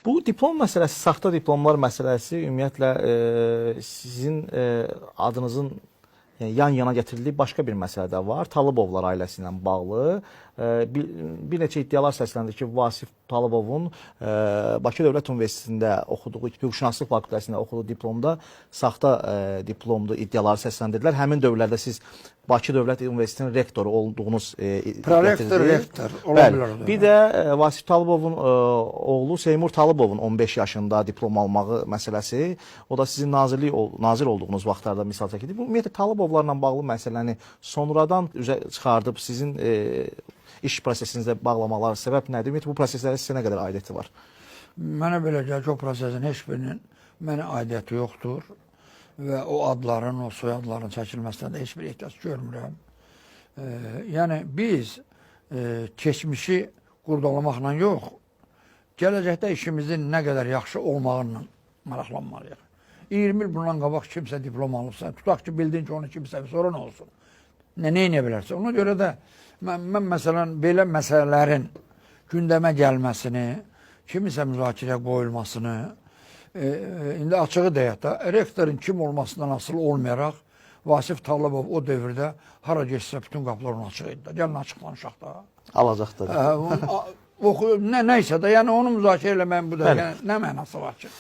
Bu diplom məsələsi, saxta diplomlar məsələsi ümumiyyətlə sizin adınızın yan-yana gətirildiyi başqa bir məsələ də var. Talıbovlar ailəsi ilə bağlı bir neçə iddialar səsləndi ki, Vasif Talıbovun Bakı Dövlət Universitetində oxuduğu, hüquqşünaslıq fakültəsində oxuduğu diplomda saxta diplomlu iddiaları səsləndirdilər. Həmin dövrlərdə siz Bakı Dövlət Universitetinin rektoru olduğunuz prorektor, rektor ola bilər. Bir də Vasif Talıbovun oğlu Seymur Talıbovun 15 yaşında diplom almağı məsələsi, o da sizin nazir olduğunuz vaxtlarda misal çəkildi. Bu ümumiyyətlə Talıbovlarla bağlı məsələni sonradan üzə çıxardıb sizin iş prosesinizdə bağlamalar səbəb nədir? Ümumiyyətlə bu proseslərə sizə nə qədər aidiyyəti var? Mənə belə gəlir ki, o prosesin heç birinin mənə aidiyyəti yoxdur və o adların, o soyadların çəkilməsindən də heç bir ehtiyac görmürəm. Yəni biz keçmişi qurdalamaqla yox, gələcəkdə işimizin nə qədər yaxşı olmağıyla maraqlanmalıyıq. 20 il bundan qabaq kimsə diplom alıbsa, tutaq ki, bildin ki, onu kimsə sonra nə olsun? Nə edə bilərsə? Ona görə də mən məsələn, belə məsələlərin gündəmə gəlməsini, kimisə müzakirəyə qoyulmasını, indi açığı deyək də, rektorun kim olmasından asılı olmayaraq, Vasif Talıbov o dövrdə hara geçsə bütün qapılar ona açıq idi. Gəlin açıqlanışaq da. Alacaqdır. Nəysə də, yəni onu müzakirə eləməyin bu da, yəni, nə mənası var ki?